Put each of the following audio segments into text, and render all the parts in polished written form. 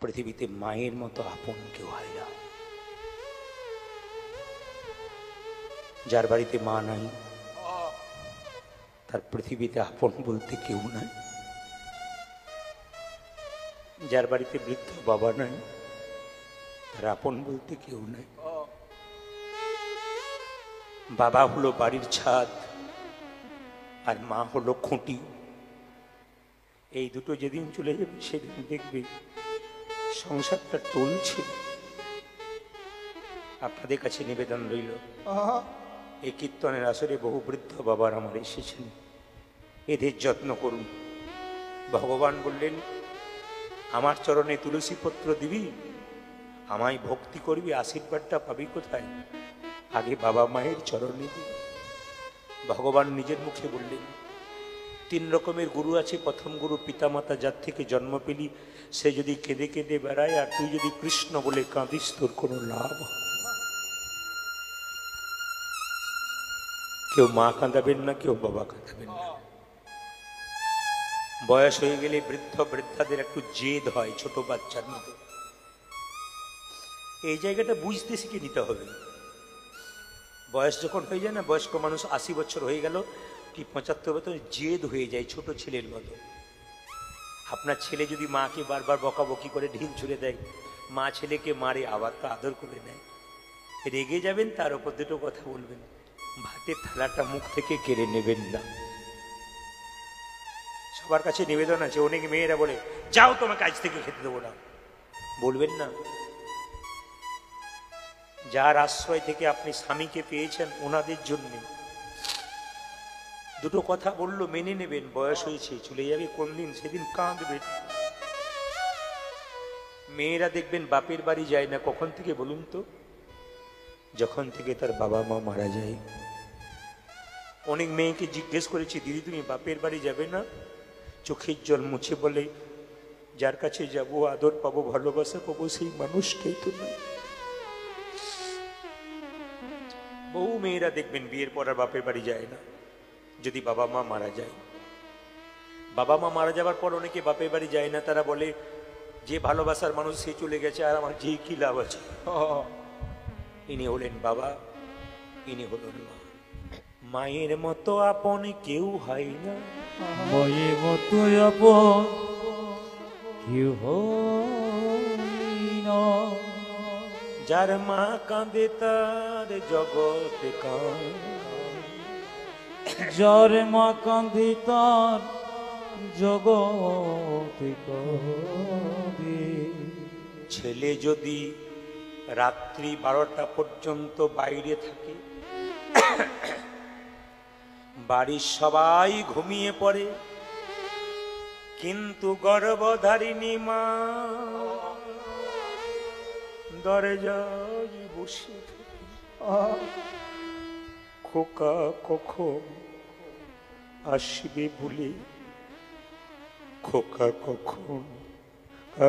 পৃথিবীতে মায়ের মতো আপন কেউ হয় না। যার বাড়িতে মা নাই তার পৃথিবীতে আপন বলতে কেউ নাই। যার বাড়িতে বৃদ্ধ বাবা নাই তার আপন বলতে কেউ নাই। বাবা হলো বাড়ির ছাদ আর মা হলো খুঁটি। এই দুটো যেদিন চলে যাবে সেদিন দেখবে সংসারটা টলছে। আপনাদের কাছে নিবেদন রইল, এই কীর্তনের আসরে বহু বৃদ্ধ বাবার আমার এসেছেন, এদের যত্ন করুন। ভগবান বললেন, আমার চরণে তুলসী পত্র দিবি, আমায় ভক্তি করবি, আশীর্বাদটা পাবি কোথায়? আগে বাবা মায়ের চরণে দিবি। ভগবান নিজের মুখে বললেন, 3 রকমের গুরু আছে। প্রথম গুরু পিতামাতা, যার থেকে জন্ম পেলি সে যদি কেঁদে কেঁদে বেড়ায় আর তুই যদি কৃষ্ণ বলে কাঁদিস তোর কোনো লাভ হবে না। কেউ মা কাঁদাবেন না, কেউ বাবা কাঁদাবেন না। বয়স হয়ে গেলে বৃদ্ধ বৃদ্ধাদের একটু জেদ হয় ছোট বাচ্চার মতো। এই জায়গাটা বুঝতে শিখে নিতে হবে। বয়স যখন হয়ে যায় না, বয়স্ক মানুষ 80 বছর হয়ে গেল কি 75 বছর, জেদ হয়ে যায় ছোট ছেলের মতো। আপনার ছেলে যদি মাকে বারবার বকাবকি করে ঢিল ছুড়ে দেয়, মা ছেলেকে মারে, আবার তো আদর করে নেয়। রেগে যাবেন, তার উপর দুটো কথা বলবেন, ভাতের থালাটা মুখ থেকে কেড়ে নেবেন না। সবার কাছে নিবেদন আছে। অনেক মেয়েরা বলে, যাও তোমাকে আজ থেকে খেতে দেবো না। বলবেন না। যার আশ্রয় থেকে আপনি স্বামীকে পেয়েছেন ওনাদের জন্য দুটো কথা বললো, মেনে নেবেন। বয়স হয়েছে, চলে যাবে কোন দিন, সেদিন কাঁদবেন। মেয়েরা দেখবেন বাপের বাড়ি যায় না কখন থেকে বলুন তো? যখন থেকে তার বাবা মা মারা যায়। অনেক মেয়েকে জিজ্ঞেস করেছি, দিদি তুমি বাপের বাড়ি যাবে না? চোখের জল মুছে বলে, যার কাছে যাবো আদর পাবো, ভালোবাসা পাবো, সেই মানুষটাই তো না। বহু মেয়েরা দেখবেন বিয়ের পর আর বাপের বাড়ি যায় না, যদি বাবা মা মারা যায়। বাবা মা মারা যাবার পর অনেকে বাপের বাড়ি যায় না। তারা বলে, যে ভালোবাসার মানুষ সে চলে গেছে, আর আমার যে কি লাভ আছে। ইনি হলেন বাবা, ইনি হলেন মা। মায়ের মতো আপন কেউ হয় না, মায়ের মতো আপন কেউ হয় না। যার মা কাঁদে তার জগতে কাঁদে, যার মা কাঁদে তার জগতে কাঁদে। ছেলে যদি রাত্রি 12টা পর্যন্ত বাইরে থাকে, বাড়ির সবাই ঘুমিয়ে পড়ে, কিন্তু গর্ভধারিণী মা দরজায় বসে থাকে। খোকা কখন আসবে বলে, খোকা কখন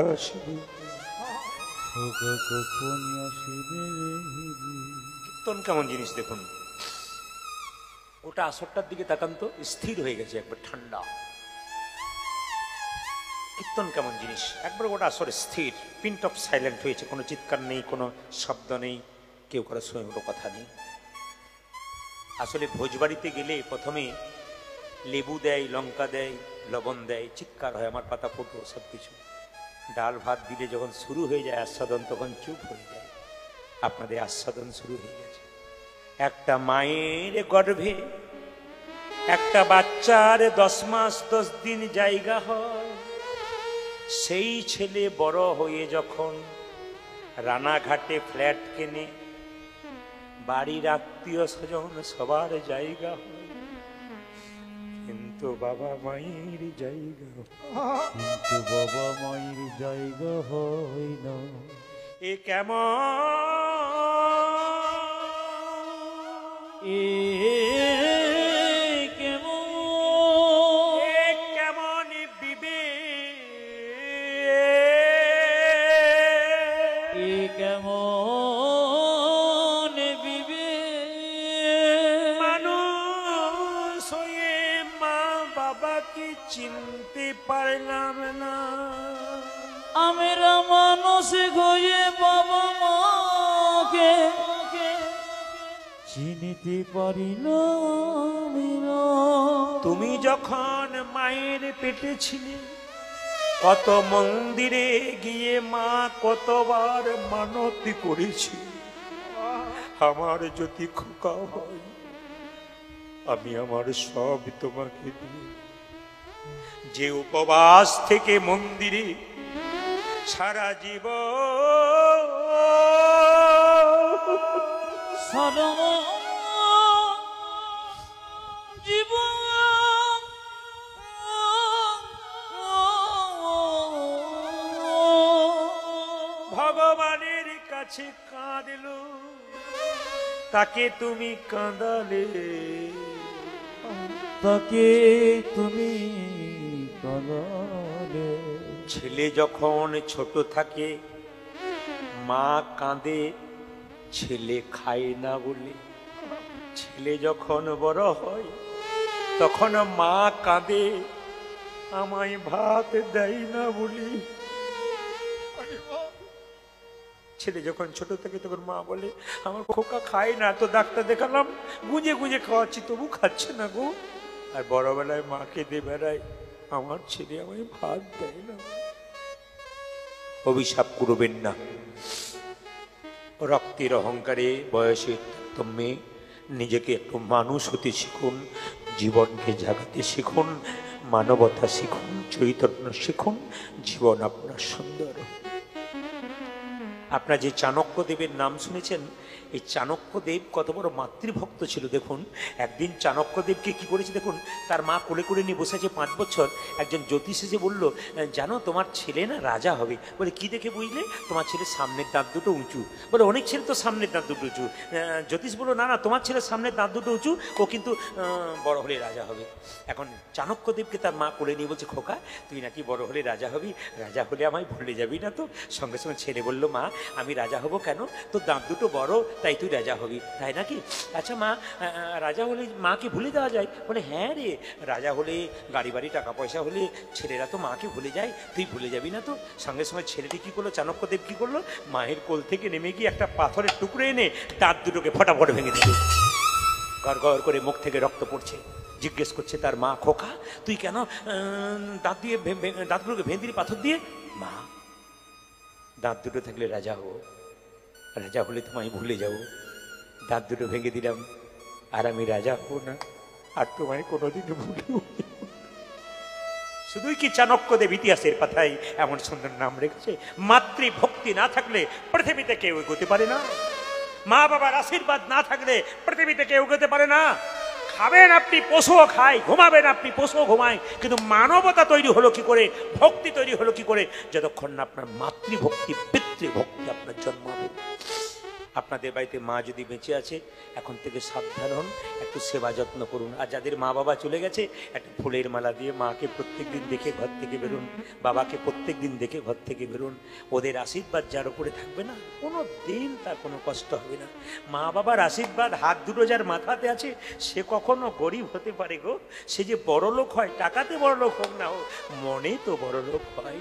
আসবে, খোকা কখন আসবে। কীর্তন কেমন জিনিস দেখুন। ওটা আসরটার দিকে তাকান তো, স্থির হয়ে গেছে, একবার ঠান্ডা। কীর্তন কেমন জিনিস, একবার ওটা আসরে স্থির, পিন্ট অফ সাইলেন্ট হয়েছে, কোনো চিৎকার নেই, কোনো শব্দ নেই, কেউ কারো সঙ্গে কোনো কথা নেই। আসলে ভোজবাড়িতে গেলে প্রথমে লেবু দেয়, লঙ্কা দেয়, লবণ দেয়, চিৎকার হয়, আমার পাতা ফোটো, সব কিছু। ডাল ভাত দিলে যখন শুরু হয়ে যায় আস্বাদন, তখন চুপ হয়ে যায়। আপনাদের আস্বাদন শুরু হয়ে গেছে। একটা মায়ের গর্ভে একটা বাচ্চার 10 মাস 10 দিন জায়গা হয়। সেই ছেলে বড় হয়ে যখন রানাঘাটে ফ্ল্যাট কেনে, বাড়ির আত্মীয় স্বজন সবার জায়গা হয়, কিন্তু বাবা মায়ের জায়গা, কিন্তু বাবা মায়ের জায়গা হয় না। এ কেমন কেমন বিবেক, কেমন বিবেক, মানুষ হয়ে মা বাবাকে চিনতে পারলাম না। আমরা মা বসে গয়ে বাবা মাকে চিনিতে পারিল না। তুমি যখন মায়ের পেটে ছিলে, কত মন্দিরে গিয়ে মা কতবার মানতি করেছি, আমার যদি খোকা হয় আমি আমার সব তোমাকে দিই। যে উপবাস থেকে মন্দিরে সারা জীবন সারা জীবন ভগবানের কাছে কাঁদলো, তাকে তুমি কাঁদালে, তাকে তুমি কাঁদালে। ছেলে যখন ছোট থাকে মা কাঁদে ছেলে খায় না বলে, ছেলে যখন বড় হয় তখন মা কাঁদে আমায় ভাত দেয় না বলি। ছেলে যখন ছোট থাকে তখন মা বলে আমার খোকা খায় না, তো ডাক্তার দেখালাম, গুঁজে গুঁজে খাওয়াচ্ছি তবু খাচ্ছে না গো। আর বড়বেলায় মাকে দিয়ে বেড়ায় আমার ছেলে আমায় ভাত দেয় না। অভিশাপ করবেন না। রক্তের অহংকারে বয়সের তারতম্যে নিজেকে একটু মানুষ হতে শিখুন, জীবনকে জাগাতে শিখুন, মানবতা শিখুন, চৈতন্য শিখুন, জীবন আপনার সুন্দর। আপনার যে চাণক্যদেবের নাম শুনেছেন, এই চাণক্যদেব কত বড় মাতৃভক্ত ছিল দেখুন। একদিন চাণক্যদেবকে কি করেছে দেখুন, তার মা কোলে করে নিয়ে বসে আছে 5 বছর। একজন জ্যোতিষ এসে বলল, জানো তোমার ছেলে না রাজা হবে। বলে কি দেখে বুঝলে? তোমার ছেলের সামনের দাঁত দুটো উঁচু। বলে অনেক ছেলে তো সামনের দাঁত দুটো উঁচু। জ্যোতিষ বলল না না, তোমার ছেলের সামনের দাঁত দুটো উঁচু, ও কিন্তু বড় হলে রাজা হবে। এখন চাণক্যদেবকে তার মা কোলে নিয়ে বলছে, খোকা তুই নাকি বড় হলে রাজা হবি, রাজা হলে আমায় ভুলে যাবি না তো? সঙ্গে সঙ্গে ছেলে বলল, মা আমি রাজা হব কেন, তোর দাঁত দুটো বড় তাই তুই রাজা হবি, তাই নাকি? আচ্ছা মা, রাজা হলে মাকে ভুলে দেওয়া যায়? বলে হ্যাঁ রে, রাজা হলে গাড়ি বাড়ি টাকা পয়সা হলে ছেলেরা তো মাকে ভুলে যায়, তুই ভুলে যাবি না তো? সঙ্গে সঙ্গে ছেলেটি কি করলো, চাণক্যদেব কি করলো, মায়ের কোল থেকে নেমে গিয়ে একটা পাথরের টুকরো এনে দাঁত দুটোকে ফটাফট ভেঙে দিল। গড় গড় করে মুখ থেকে রক্ত পড়ছে। জিজ্ঞেস করছে তার মা, খোকা তুই কেন দাঁত দিয়ে দাঁতগুলোকে ভেঙে দিলি পাথর দিয়ে? মা দাঁত দুটো থাকলে রাজা হবো, রাজা হলে তোমায় ভুলে যাবো, দাঁত দুটো ভেঙে দিলাম আর আমি রাজা হবো না, আর তোমায় কোনোদিন ভুলবো। শুধুই কি চাণক্যদেব ইতিহাসের পাতায় এমন সুন্দর নাম রেখেছে। মাতৃভক্তি না থাকলে পৃথিবীতে কেউ এগোতে পারে না, মা বাবার আশীর্বাদ না থাকলে পৃথিবীতে কেউ এগোতে পারে না। খাবেন আপনি, পশুও খায়, ঘুমাবেন আপনি, পশুও ঘুমায়, কিন্তু মানবতা তৈরি হলো কি করে, ভক্তি তৈরি হলো কি করে, যতক্ষণ না আপনার মাতৃভক্তি পিতৃভক্তি আপনার জন্মাবে। আপনাদের বাড়িতে মা যদি বেঁচে আছে, এখন থেকে সাবধান হন, একটু সেবা যত্ন করুন। আর যাদের মা বাবা চলে গেছে, একটা ফুলের মালা দিয়ে মাকে প্রত্যেক দিন দেখে ঘর থেকে বেরোন, বাবাকে প্রত্যেক দিন দেখে ঘর থেকে বেরোন। ওদের আশীর্বাদ যার উপরে থাকবে না, কোনো দিন তার কোনো কষ্ট হবে না। মা বাবার আশীর্বাদ হাত দুটো যার মাথাতে আছে, সে কখনো গরিব হতে পারে গো। সে যে বড় লোক হয়, টাকাতে বড় লোক হোক না হোক, মনে তো বড় লোক হয়।